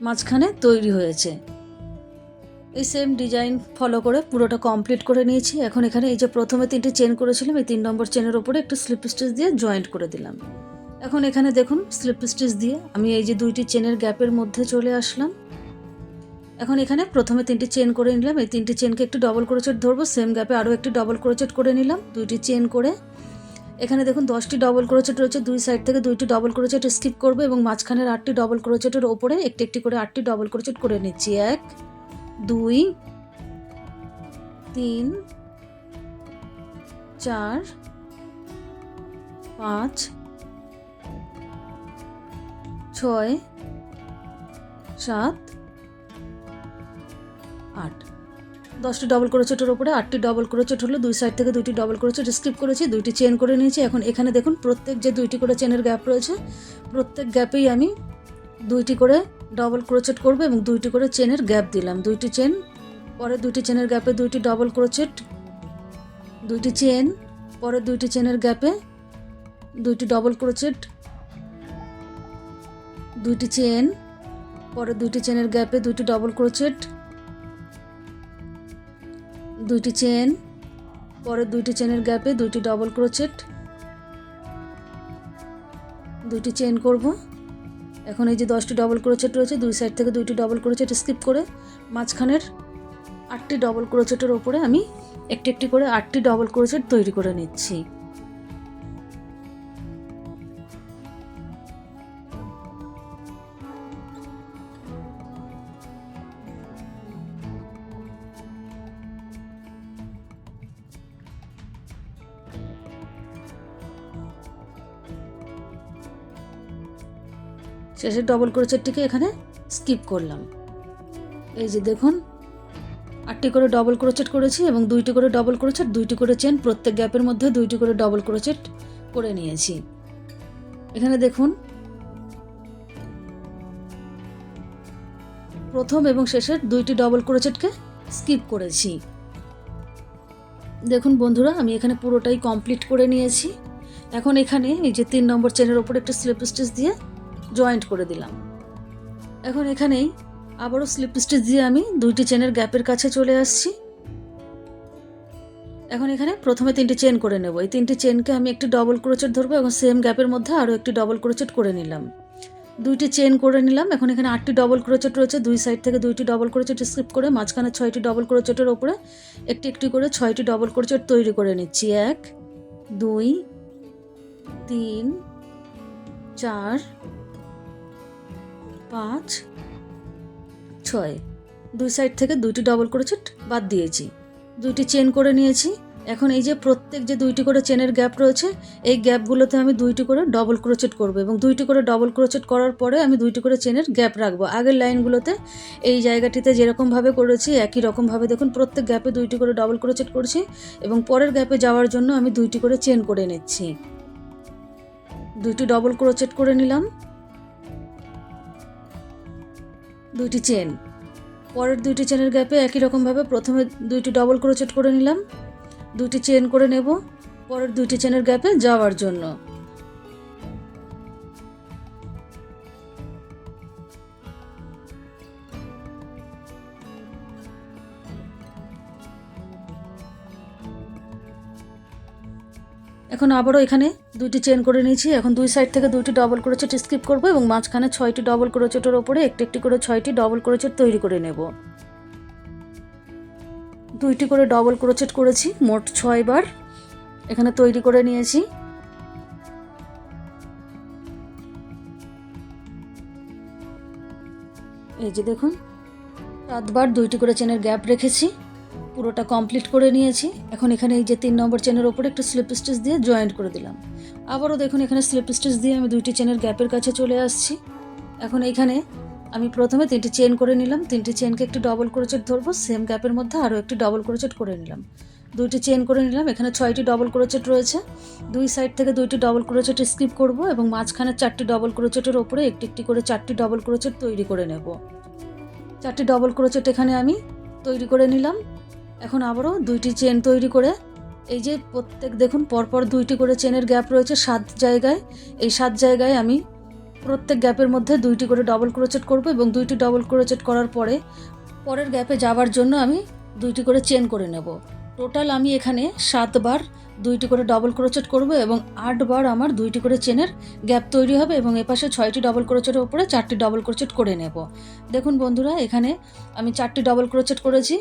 মাঝখানে তৈরি হয়েছে। এই সেম ডিজাইন ফলো করে পুরোটা কমপ্লিট করে নিয়েছি। এখন এখানে এই যে প্রথমে 3টি চেন করেছিলাম, এই 3 নম্বর চেনের ওপরে একটু স্লিপ স্টিচ দিয়ে জয়েন্ট করে দিলাম। এখন এখানে দেখুন স্লিপ স্টিচ দিয়ে আমি এই যে 2টি চেনের গ্যাপের মধ্যে চলে আসলাম। এখন এখানে প্রথমে 3টি চেন করে নিলাম, এই 3টি চেনকে একটু ডবল ক্রোচেট ধরবো, সেম গ্যাপে আরও একটি ডবল ক্রোচেট করে নিলাম, 2টি চেন করে। এখানে দেখুন 10টি ডবল ক্রোচেট রয়েছে, দুই সাইড থেকে 2টি ডবল ক্রোচেট স্কিপ করবো এবং মাঝখানের 8টি ডবল ক্রোচেটের ওপরে একটি একটি করে 8টি ডবল ক্রোচেট করে নিচ্ছি। 1 2 3 4 5 6 7 8। 10টি ডবল ক্রোচেটের ওপরে 8টি ডবল ক্রোচেট হলো, দুই সাইড থেকে 2টি ডবল ক্রোচেট স্কিপ করেছি, 2টি চেন করে নিয়েছি। এখন এখানে দেখুন প্রত্যেক যে 2টি করে চেনের গ্যাপ রয়েছে, প্রত্যেক গ্যাপেই আমি 2টি করে ডবল ক্রোচেট করব এবং 2টি করে চেনের গ্যাপ দিলাম। 2টি চেন, পরে 2টি চেনের গ্যাপে 2টি ডবল ক্রোচেট, 2টি চেন, পরে 2টি চেনের গ্যাপে 2টি ডবল ক্রোচেট, 2টি চেন, পরে 2টি চেনের গ্যাপে 2টি ডবল ক্রোচেট, 2টি চেন, পরে 2টি চেনের গ্যাপে 2টি ডবল ক্রোচেট, 2টি চেন করব। এখন এই যে 10টি ডবল ক্রোচেট রয়েছে, দুই সাইড থেকে 2টি ডবল ক্রোচেট স্কিপ করে মাঝখানের 8টি ডবল ক্রোচেটের ওপরে আমি একটি একটি করে 8টি ডবল ক্রোচেট তৈরি করে নিচ্ছি। শেষের ডবল ক্রোচেটটিকে এখানে স্কিপ করলাম। এই যে দেখুন 8টি করে ডবল ক্রোচেট করেছি এবং 2টি করে ডবল ক্রোচেট, 2টি করে চেন, প্রত্যেক গ্যাপের মধ্যে 2টি করে ডবল ক্রোচেট করে নিয়েছি। এখানে দেখুন প্রথম এবং শেষের 2টি ডবল ক্রোচেটকে স্কিপ করেছি। দেখুন বন্ধুরা, আমি এখানে পুরোটাই কমপ্লিট করে নিয়েছি। এখন এখানে এই যে 3 নম্বর চেনের ওপর একটা স্লিপ স্টিচ দিয়ে জয়েন্ট করে দিলাম। এখন এখানেই আবারও স্লিপ স্টিচ দিয়ে আমি 2টি চেনের গ্যাপের কাছে চলে আসছি। এখন এখানে প্রথমে 3টি চেন করে নেব, এই 3টি চেনকে আমি একটি ডবল ক্রোচেট ধরবো এবং সেম গ্যাপের মধ্যে আরও একটি ডবল ক্রোচেট করে নিলাম, 2টি চেন করে নিলাম। এখন এখানে 8টি ডবল ক্রোচেট রয়েছে, দুই সাইড থেকে 2টি ডবল ক্রোচেট স্কিপ করে মাঝখানে 6টি ডবল ক্রোচেটের ওপরে একটি একটি করে 6টি ডবল ক্রোচেট তৈরি করে নিচ্ছি। 1 2 3 4 5 6। দুই সাইড থেকে 2টি ডবল ক্রোচেট বাদ দিয়েছি, 2টি চেন করে নিয়েছি। এখন এই যে প্রত্যেক যে 2টি করে চেনের গ্যাপ রয়েছে, এই গ্যাপগুলোতে আমি 2টি করে ডবল ক্রোচেট করব এবং 2টি করে ডবল ক্রোচেট করার পরে আমি 2টি করে চেনের গ্যাপ রাখবো। আগের লাইনগুলোতে এই জায়গাটিতে যেরকমভাবে করেছি একই রকমভাবে দেখুন প্রত্যেক গ্যাপে 2টি করে ডবল ক্রোচেট করছি এবং পরের গ্যাপে যাওয়ার জন্য আমি 2টি করে চেন করে নিচ্ছি। 2টি ডবল ক্রোচেট করে নিলাম, 2টি চেন, পরের 2টি চেনের গ্যাপে একই রকমভাবে প্রথমে 2টি ডবল ক্রোচেট করে নিলাম, 2টি চেন করে নেব পরের 2টি চেনের গ্যাপে যাওয়ার জন্য। এখন আবারও এখানে 2টি চেন করে নিয়েছি। এখন দুই সাইড থেকে 2টি ডবল ক্রোচেট স্কিপ করব এবং মাঝখানে 6টি ডবল ক্রোচেটের ওপরে একটি একটি করে 6টি ডবল ক্রোচেট তৈরি করে নেব। 2টি করে ডবল ক্রোচেট করেছি, মোট 6 বার এখানে তৈরি করে নিয়েছি। এই যে দেখুন 7 বার 2টি করে চেনের গ্যাপ রেখেছি, পুরোটা কমপ্লিট করে নিয়েছি। এখন এখানে এই যে 3 নম্বর চেনের ওপরে একটু স্লিপ স্টিচ দিয়ে জয়েন্ট করে দিলাম। আবারও দেখুন এখানে স্লিপ স্টিচ দিয়ে আমি 2টি চেনের গ্যাপের কাছে চলে আসছি। এখন এইখানে আমি প্রথমে 3টি চেন করে নিলাম, 3টি চেনকে একটি ডবল ক্রোচেট ধরবো, সেম গ্যাপের মধ্যে আরও একটি ডবল ক্রোচেট করে নিলাম, 2টি চেন করে নিলাম। এখানে 6টি ডবল ক্রোচেট রয়েছে, দুই সাইড থেকে 2টি ডবল ক্রোচেট স্কিপ করব এবং মাঝখানে 4টি ডবল ক্রোচেটের ওপরে একটি একটি করে 4টি ডবল ক্রোচেট তৈরি করে নেব। 4টি ডবল ক্রোচেট এখানে আমি তৈরি করে নিলাম। এখন আবারও 2টি চেন তৈরি করে এই যে প্রত্যেক দেখুন পরপর 2টি করে চেনের গ্যাপ রয়েছে 7 জায়গায়, এই 7 জায়গায় আমি প্রত্যেক গ্যাপের মধ্যে 2টি করে ডবল ক্রোচেট করব এবং 2টি ডবল ক্রোচেট করার পরে পরের গ্যাপে যাওয়ার জন্য আমি 2টি করে চেন করে নেব। টোটাল আমি এখানে 7 বার 2টি করে ডবল ক্রোচেট করব এবং 8 বার আমার 2টি করে চেনের গ্যাপ তৈরি হবে এবং এপাশে 6টি ডবল ক্রোচেটের উপরে 4টি ডবল ক্রোচেট করে নেব। দেখুন বন্ধুরা, এখানে আমি 4টি ডবল ক্রোচেট করেছি।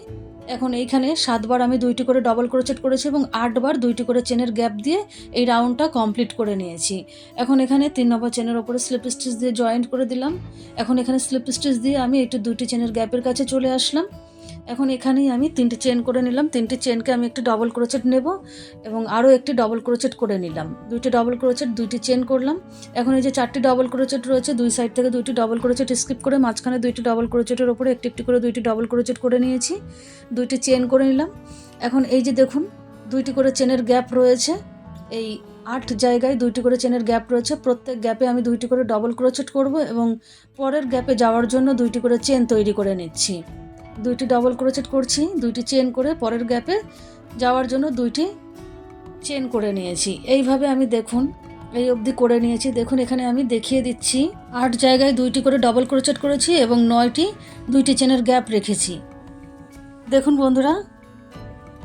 এখন এইখানে 7 বার আমি 2টি করে ডবল ক্রোচেট করেছি এবং 8 বার 2টি করে চেনের গ্যাপ দিয়ে এই রাউন্ডটা কমপ্লিট করে নিয়েছি। এখন এখানে 3 নম্বর চেনের ওপরে স্লিপ স্টিচ দিয়ে জয়েন্ট করে দিলাম। এখন এখানে স্লিপ স্টিচ দিয়ে আমি একটু 2টি চেনের গ্যাপের কাছে চলে আসলাম। এখন এখানেই আমি 3টি চেন করে নিলাম। 3টি চেনকে আমি একটি ডবল ক্রোচেট নেব এবং আরও একটি ডবল ক্রোচেট করে নিলাম। 2টি ডবল ক্রোচেট 2টি চেন করলাম। এখন এই যে 4টি ডবল ক্রোচেট রয়েছে, 2 সাইড থেকে 2টি ডবল ক্রোচেট স্কিপ করে মাঝখানে 2টি ডবল ক্রোচেটের ওপরে একটি একটি করে 2টি ডবল ক্রোচেট করে নিয়েছি। 2টি চেন করে নিলাম। এখন এই যে দেখুন 2টি করে চেনের গ্যাপ রয়েছে, এই 8 জায়গায় 2টি করে চেনের গ্যাপ রয়েছে। প্রত্যেক গ্যাপে আমি 2টি করে ডবল ক্রোচেট করব এবং পরের গ্যাপে যাওয়ার জন্য 2টি করে চেন তৈরি করে নিচ্ছি। 2টি ডবল ক্রোচেট করছি, 2টি চেন করে পরের গ্যাপে যাওয়ার জন্য 2টি চেন করে নিয়েছি। এইভাবে আমি দেখুন এই অবধি করে নিয়েছি। দেখুন এখানে আমি দেখিয়ে দিচ্ছি, 8 জায়গায় 2টি করে ডবল ক্রোচেট করেছি এবং 9টি 2টি চেনের গ্যাপ রেখেছি। দেখুন বন্ধুরা,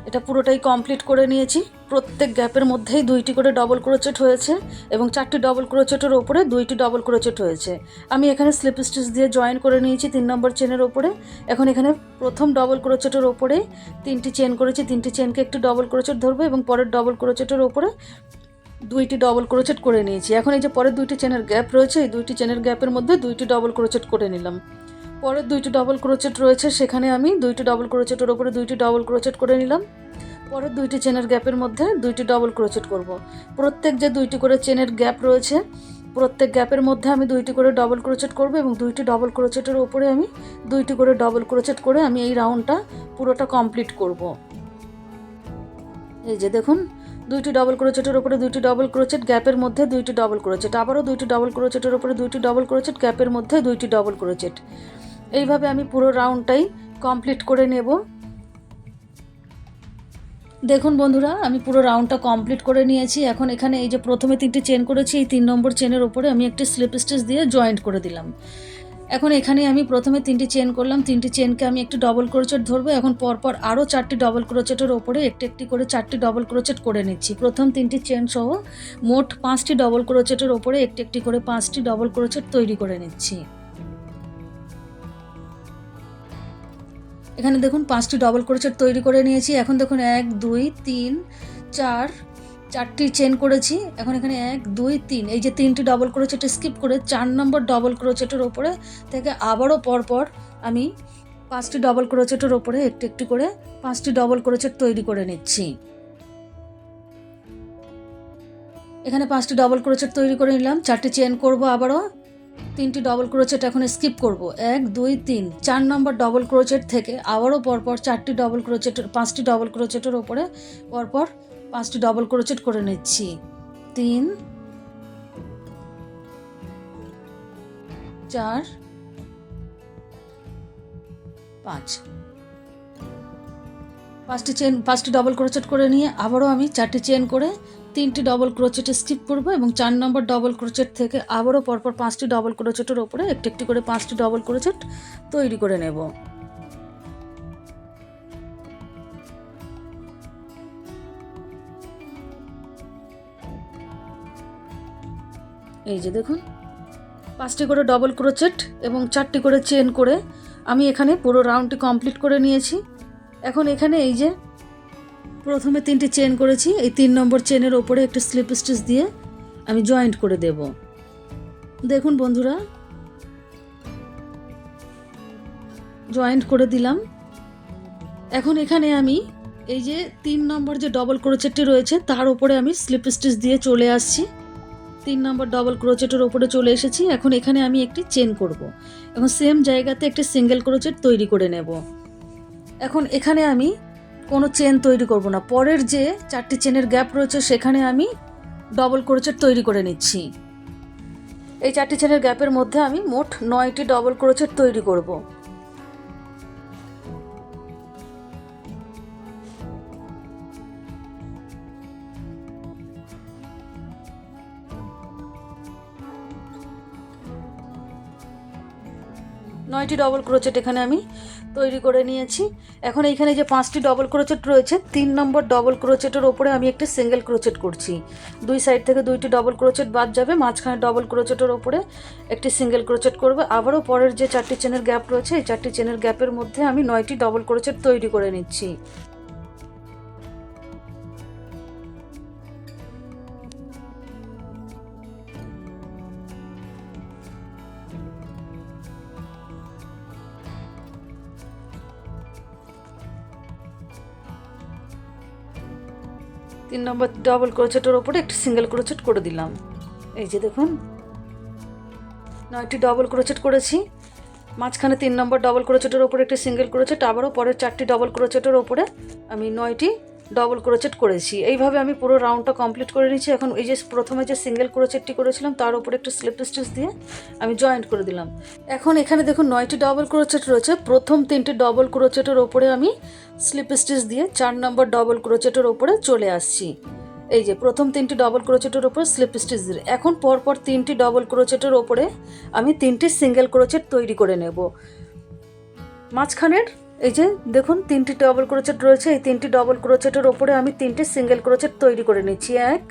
এটা পুরোটাই কমপ্লিট করে নিয়েছি। প্রত্যেক গ্যাপের মধ্যেই 2টি করে ডবল ক্রোচেট হয়েছে এবং 4টি ডবল ক্রোচেটের ওপরে 2টি ডবল ক্রোচেট হয়েছে। আমি এখানে স্লিপ স্টিচ দিয়ে জয়েন করে নিয়েছি 3 নম্বর চেনের ওপরে। এখন এখানে প্রথম ডবল ক্রোচেটের ওপরে 3টি চেন করেছি। 3টি চেনকে একটু ডবল ক্রোচেট ধরবো এবং পরের ডবল ক্রোচেটের ওপরে 2টি ডবল ক্রোচেট করে নিয়েছি। এখন এই যে পরের 2টি চেনের গ্যাপ রয়েছে, এই 2টি চেনের গ্যাপের মধ্যে 2টি ডবল ক্রোচেট করে নিলাম। পরের 2টি ডবল ক্রোচেট রয়েছে, সেখানে আমি 2টি ডবল ক্রোচেটের ওপরে 2টি ডবল ক্রোচেট করে নিলাম। পরের 2টি চেনের গ্যাপের মধ্যে 2টি ডবল ক্রোচেট করব। প্রত্যেক যে 2টি করে চেনের গ্যাপ রয়েছে, প্রত্যেক গ্যাপের মধ্যে আমি 2টি করে ডবল ক্রোচেট করব এবং 2টি ডবল ক্রোচেটের উপরে আমি 2টি করে ডবল ক্রোচেট করে আমি এই রাউন্ডটা পুরোটা কমপ্লিট করব। এই যে দেখুন 2টি ডবল ক্রোচেটের উপরে 2টি ডবল ক্রোচেট, গ্যাপের মধ্যে 2টি ডবল ক্রোচেট, আবারও 2টি ডবল ক্রোচেটের উপরে 2টি ডবল ক্রোচেট, গ্যাপের মধ্যে 2টি ডবল ক্রোচেট। এইভাবে আমি পুরো রাউন্ডটাই কমপ্লিট করে নেব। দেখুন বন্ধুরা, আমি পুরো রাউন্ডটা কমপ্লিট করে নিয়েছি। এখন এখানে এই যে প্রথমে 3টি চেন করেছি, এই 3 নম্বর চেনের উপরে আমি একটি স্লিপ স্টিচ দিয়ে জয়েন্ট করে দিলাম। এখন এখানে আমি প্রথমে 3টি চেন করলাম, 3টি চেনকে আমি একটু ডবল ক্রোচেট ধরবো। এখন পরপর আরও 4টি ডবল ক্রোচেটের ওপরে একটি একটি করে 4টি ডবল ক্রোচেট করে নিচ্ছি। প্রথম 3টি চেন সহ মোট 5টি ডবল ক্রোচেটের ওপরে একটি একটি করে 5টি ডবল ক্রোচেট তৈরি করে নিচ্ছি। এখানে দেখুন 5টি ডবল ক্রোচেট তৈরি করে নিয়েছি। এখন দেখুন 1 2 3 4 4টি চেন করেছি। এখন এখানে 1 2 3 এই যে 3টি ডবল ক্রোচেট স্কিপ করে 4 নম্বর ডবল ক্রোচেটের ওপরে থেকে আবারও পরপর আমি 5টি ডবল ক্রোচেটের ওপরে একটি একটি করে 5টি ডবল ক্রোচেট তৈরি করে নিচ্ছি। এখানে 5টি ডবল ক্রোচেট তৈরি করে নিলাম। 4টি চেন করব, আবারও 3টি ডবল ক্রোচেট এখন স্কিপ করব। 1 2 3 4 নম্বর ডবল ক্রোচেট থেকে আবারও পরপর 4টি ডবল ক্রোচেটের 5টি ডবল ক্রোচেটের ওপরে পরপর 5টি ডবল ক্রোচেট করে নিচ্ছি। 3 4 5 5টি ডবল ক্রোচেট করে নিয়ে আবারও আমি 4টি চেন করে 3টি ডবল ক্রোচেট স্কিপ করব এবং 4 নম্বর ডবল ক্রোচেট থেকে আবারও পরপর 5টি ডবল ক্রোচেটের ওপরে একটি একটি করে 5টি ডবল ক্রোচেট তৈরি করে নেব। এই যে দেখুন 5টি করে ডবল ক্রোচেট এবং 4টি করে চেন করে আমি এখানে পুরো রাউন্ডটি কমপ্লিট করে নিয়েছি। এখন এখানে এই যে প্রথমে 3টি চেন করেছি, এই 3 নম্বর চেনের ওপরে একটা স্লিপ স্টিচ দিয়ে আমি জয়েন্ট করে দেব। দেখুন বন্ধুরা, জয়েন্ট করে দিলাম। এখন এখানে আমি এই যে 3 নম্বর যে ডবল ক্রোচেটটি রয়েছে তার উপরে আমি স্লিপ স্টিচ দিয়ে চলে আসছি। 3 নম্বর ডবল ক্রোচেটের ওপরে চলে এসেছি। এখন এখানে আমি একটি চেন করব। এখন সেম জায়গাতে একটি সিঙ্গেল ক্রোচেট তৈরি করে নেব। এখন এখানে আমি কোনো চেন তৈরি করব না, পরের যে 4টি চেনের গ্যাপ রয়েছে সেখানে আমি ডবল ক্রোচেট তৈরি করে নিচ্ছি। এই 4টি চেনের গ্যাপের মধ্যে আমি মোট 9টি ডবল ক্রোচেট তৈরি করব। 9টি ডবল ক্রোচেট এখানে আমি তৈরি করে নিয়েছি। এখন এইখানে যে 5টি ডবল ক্রোচেট রয়েছে, 3 নম্বর ডবল ক্রোচেটের ওপরে আমি একটি সিঙ্গেল ক্রোচেট করছি। দুই সাইড থেকে 2টি ডবল ক্রোচেট বাদ যাবে, মাঝখানে ডবল ক্রোচেটের ওপরে একটি সিঙ্গেল ক্রোচেট করবে। আবারও পরের যে 4টি চেনের গ্যাপ রয়েছে, এই 4টি চেনের গ্যাপের মধ্যে আমি 9টি ডবল ক্রোচেট তৈরি করে নিচ্ছি। তিন নম্বর ডবল ক্রোচেটের ওপরে একটি সিঙ্গেল ক্রোচেট করে দিলাম। এই যে দেখুন 9টি ডবল ক্রোচেট করেছি। মাঝখানে 3 নম্বর ডবল ক্রোচেটের ওপরে একটি সিঙ্গেল ক্রোচেট, আবারও পরের 4টি ডবল ক্রোচেটের ওপরে আমি 9টি ডবল ক্রোচেট করেছি। এইভাবে আমি পুরো রাউন্ডটা কমপ্লিট করে নিচ্ছি। এখন এই যে প্রথমে যে সিঙ্গেল ক্রোচেটটি করেছিলাম তার উপরে একটু স্লিপ স্টিচ দিয়ে আমি জয়েন্ট করে দিলাম। এখন এখানে দেখুন 9টি ডবল ক্রোচেট রয়েছে। প্রথম 3টি ডবল ক্রোচেটের ওপরে আমি স্লিপ স্টিচ দিয়ে 4 নম্বর ডবল ক্রোচেটের ওপরে চলে আসছি। এই যে প্রথম 3টি ডবল ক্রোচেটের ওপরে স্লিপ স্টিচ দিয়ে এখন পরপর 3টি ডবল ক্রোচেটের ওপরে আমি 3টি সিঙ্গেল ক্রোচেট তৈরি করে নেব। মাঝখানের এই যে দেখুন 3টি ডবল ক্রোচেট রয়েছে, এই 3টি ডবল ক্রোচেটের ওপরে আমি 3টি সিঙ্গেল ক্রোচেট তৈরি করে নিচ্ছি। 1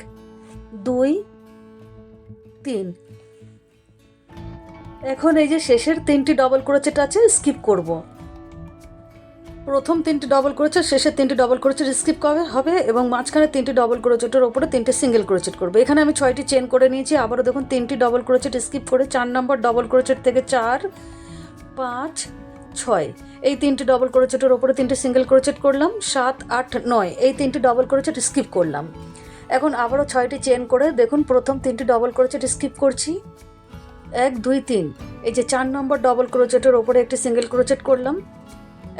2 3। এখন এই যে শেষের 3টি ডবল ক্রোচেট আছে, স্কিপ করব। প্রথম 3টি ডবল ক্রোচেট, শেষের 3টি ডবল ক্রোচেট স্কিপ হবে এবং মাঝখানে 3টি ডবল ক্রোচেটের ওপরে 3টে সিঙ্গেল ক্রোচেট করবে। এখানে আমি 6টি চেন করে নিয়েছি। আবারও দেখুন 3টি ডবল ক্রোচেট স্কিপ করে 4 নম্বর ডবল ক্রোচেট থেকে 4 5 6 এই 3টি ডবল ক্রোচেটের ওপরে 3টে সিঙ্গেল ক্রোচেট করলাম। 7 8 9 এই 3টি ডবল ক্রোচেট স্কিপ করলাম। এখন আবারও 6টি চেন করে দেখুন প্রথম 3টি ডবল ক্রোচেট স্কিপ করছি। 1 2 3 এই যে 4 নম্বর ডবল ক্রোচেটের ওপরে একটি সিঙ্গেল ক্রোচেট করলাম।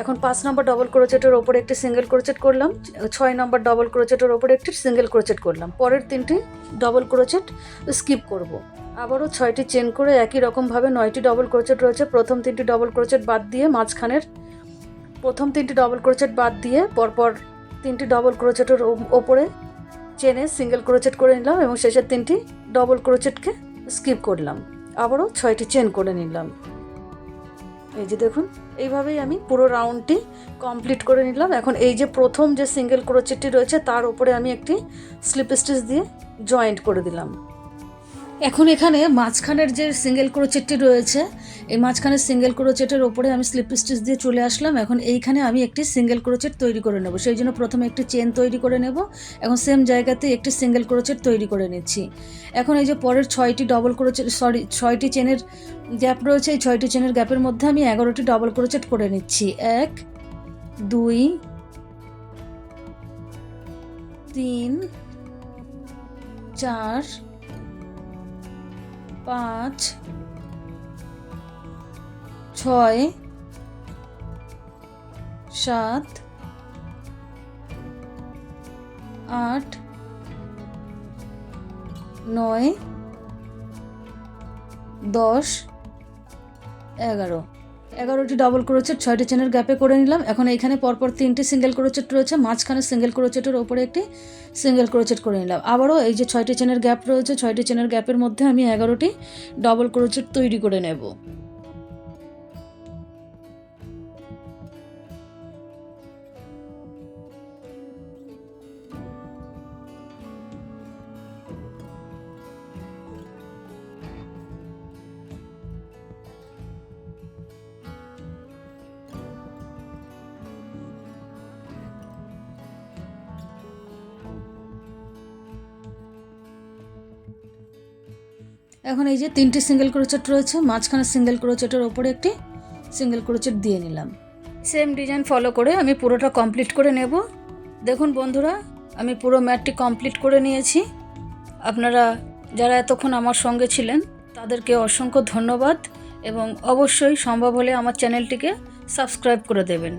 এখন 5 নম্বর ডবল ক্রোচেটের ওপরে একটি সিঙ্গেল ক্রোচেট করলাম। 6 নম্বর ডবল ক্রোচেটের ওপরে একটি সিঙ্গেল ক্রোচেট করলাম। পরের 3টি ডবল ক্রোচেট স্কিপ করব। আবারও 6টি চেন করে একই রকমভাবে 9টি ডবল ক্রোচেট রয়েছে। প্রথম 3টি ডবল ক্রোচেট বাদ দিয়ে মাঝখানের প্রথম 3টি ডবল ক্রোচেট বাদ দিয়ে পরপর 3টি ডবল ক্রোচেটের ওপরে চেনে সিঙ্গেল ক্রোচেট করে নিলাম এবং শেষের 3টি ডবল ক্রোচেটকে স্কিপ করলাম। আবারও 6টি চেন করে নিলাম। এই যে দেখুন এইভাবেই আমি পুরো রাউন্ডটি কমপ্লিট করে নিলাম। এখন এই যে প্রথম যে সিঙ্গেল ক্রোচেটটি রয়েছে তার উপরে আমি একটি স্লিপ স্টিচ দিয়ে জয়েন্ট করে দিলাম। এখন এখানে মাঝখানের যে সিঙ্গেল ক্রোচেটটি রয়েছে, এই মাঝখানের সিঙ্গেল ক্রোচেটের ওপরে আমি স্লিপ স্টিচ দিয়ে চলে আসলাম। এখন এইখানে আমি একটি সিঙ্গেল ক্রোচেট তৈরি করে নেব, সেই জন্য প্রথমে একটি চেন তৈরি করে নেব। এখন সেম জায়গাতে একটি সিঙ্গেল ক্রোচেট তৈরি করে নিচ্ছি। এখন এই যে পরের 6টি ডবল ক্রোচেট 6টি চেনের গ্যাপ রয়েছে, এই 6টি চেনের গ্যাপের মধ্যে আমি 11টি ডবল ক্রোচেট করে নিচ্ছি। 1 2 3 4 5 6 7 8 9 10 11টি ডবল ক্রোচেট 6টি চেনের গ্যাপে করে নিলাম। এখন এইখানে পরপর 3টি সিঙ্গেল ক্রোচেট রয়েছে, মাঝখানে সিঙ্গেল ক্রোচেটের ওপরে একটি সিঙ্গেল ক্রোচেট করে নিলাম। আবারও এই যে 6টি চেনের গ্যাপ রয়েছে, 6টি চেনের গ্যাপের মধ্যে আমি 11টি ডবল ক্রোচেট তৈরি করে নেব। এখন এই যে 3টি সিঙ্গেল ক্রোচেট রয়েছে, মাঝখানে সিঙ্গেল ক্রোচেটের ওপরে একটি সিঙ্গেল ক্রোচেট দিয়ে নিলাম। সেম ডিজাইন ফলো করে আমি পুরোটা কমপ্লিট করে নেব। দেখুন বন্ধুরা, আমি পুরো ম্যাটটি কমপ্লিট করে নিয়েছি। আপনারা যারা এতক্ষণ আমার সঙ্গে ছিলেন তাদেরকে অসংখ্য ধন্যবাদ এবং অবশ্যই সম্ভব হলে আমার চ্যানেলটিকে সাবস্ক্রাইব করে দেবেন।